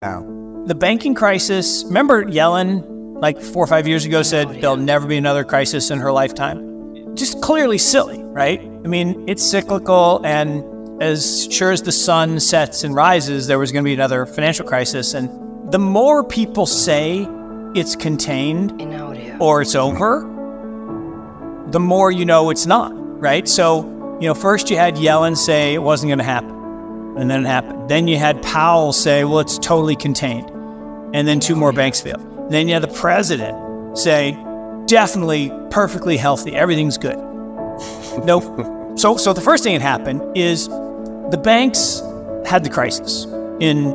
now. The banking crisis, remember Yellen, like 4 or 5 years ago, said there'll never be another crisis in her lifetime? Just clearly silly, right? I mean, it's cyclical, and as sure as the sun sets and rises, there was going to be another financial crisis. And the more people say it's contained or it's over, the more you know it's not, right? So, first you had Yellen say it wasn't going to happen, and then it happened. Then you had Powell say, well, it's totally contained. And then 2 more banks failed. Then you had the president say, definitely perfectly healthy, everything's good. No. So the first thing that happened is the banks had the crisis in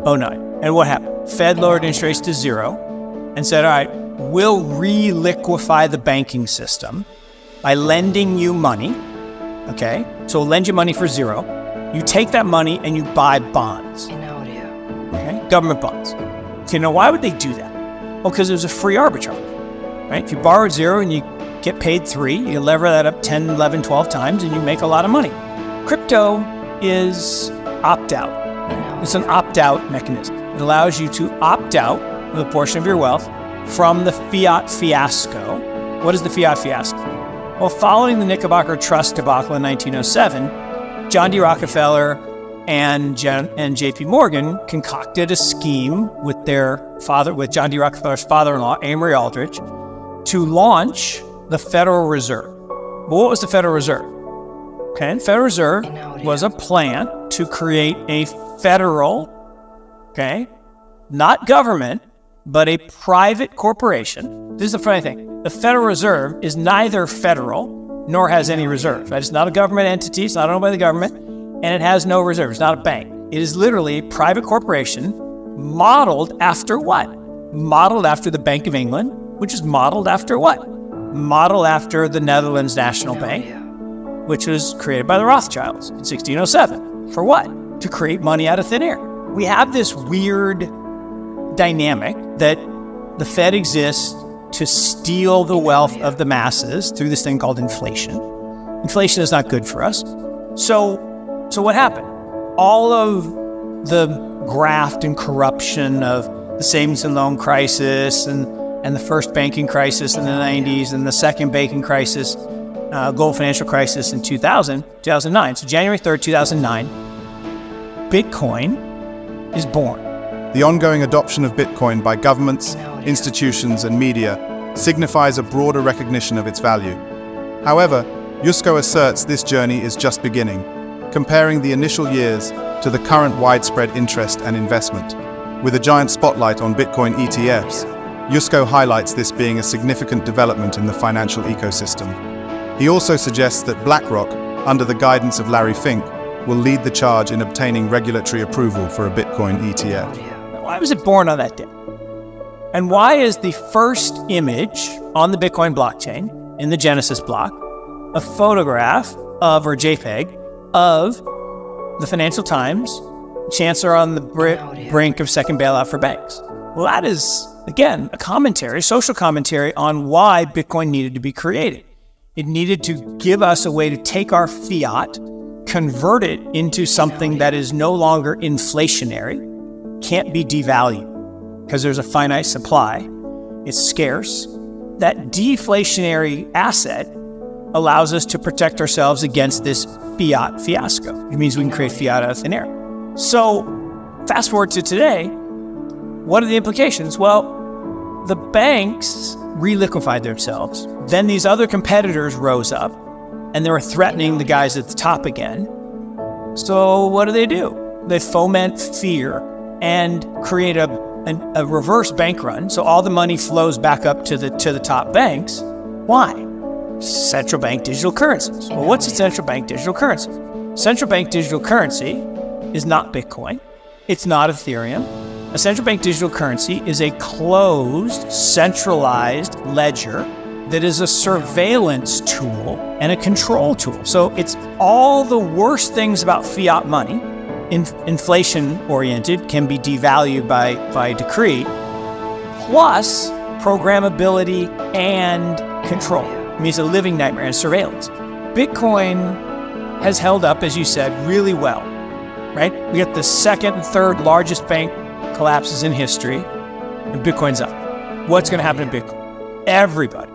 2009. And what happened? Fed lowered interest rates to 0 and said, all right, we'll re-liquefy the banking system by lending you money. Okay? So we'll lend you money for 0. You take that money and you buy bonds. Okay? Government bonds. So why would they do that? Well, because it was a free arbitrage, right? If you borrow 0 and you get paid 3, you lever that up 10, 11, 12 times and you make a lot of money. Crypto is opt-out. It's an opt-out mechanism. It allows you to opt out with a portion of your wealth from the Fiat Fiasco. What is the Fiat Fiasco? Well, following the Knickerbocker Trust debacle in 1907, John D. Rockefeller and J.P. Morgan concocted a scheme with with John D. Rockefeller's father-in-law, Amory Aldrich, to launch the Federal Reserve. But what was the Federal Reserve? Okay, the Federal Reserve was a plan to create a federal, not government, but a private corporation. This is the funny thing. The Federal Reserve is neither federal nor has any reserves. Right? It's not a government entity. It's not owned by the government. And it has no reserves. It's not a bank. It is literally a private corporation modeled after what? Modeled after the Bank of England, which is modeled after what? Modeled after the Netherlands National Bank, which was created by the Rothschilds in 1607. For what? To create money out of thin air. We have this weird dynamic that the Fed exists to steal the wealth of the masses through this thing called inflation. Inflation is not good for us. So what happened? All of the graft and corruption of the savings and loan crisis and the first banking crisis in the 90s and the second banking crisis, global financial crisis in 2009. So January 3rd, 2009, Bitcoin is born. The ongoing adoption of Bitcoin by governments, institutions, and media signifies a broader recognition of its value. However, Yusko asserts this journey is just beginning, comparing the initial years to the current widespread interest and investment. With a giant spotlight on Bitcoin ETFs, Yusko highlights this being a significant development in the financial ecosystem. He also suggests that BlackRock, under the guidance of Larry Fink, will lead the charge in obtaining regulatory approval for a Bitcoin ETF. Why was it born on that day? And why is the first image on the Bitcoin blockchain, in the Genesis block, a photograph of, or JPEG, of the Financial Times, Chancellor on the brink of second bailout for banks? Well, that is, again, a commentary, social commentary on why Bitcoin needed to be created. It needed to give us a way to take our fiat, convert it into something that is no longer inflationary, can't be devalued because there's a finite supply, it's scarce. That deflationary asset allows us to protect ourselves against this fiat fiasco. It means we can create fiat out of thin air. So fast forward to today, what are the implications? Well, the banks re-liquefied themselves. Then these other competitors rose up and they were threatening the guys at the top again. So what do? They foment fear and create a reverse bank run. So all the money flows back up to the top banks. Why? Central bank digital currencies. Well, what's a central bank digital currency? Central bank digital currency is not Bitcoin. It's not Ethereum. A central bank digital currency is a closed, centralized ledger that is a surveillance tool and a control tool. So it's all the worst things about fiat money, inflation-oriented, can be devalued by decree, plus programmability and control. It means a living nightmare and surveillance. Bitcoin has held up, as you said, really well, right? We got the second and third largest bank collapses in history and Bitcoin's up. What's going to happen to Bitcoin? Everybody,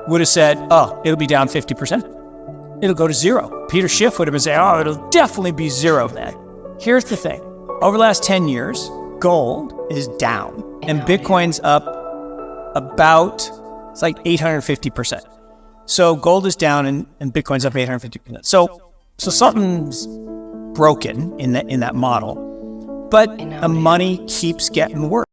would have said, oh, it'll be down 50%. It'll go to zero. Peter Schiff would have been saying, oh, it'll definitely be zero then. Here's the thing. Over the last 10 years, gold is down and Bitcoin's up about, it's like 850%. So gold is down and Bitcoin's up 850%. So something's broken in that model, but the money keeps getting worse.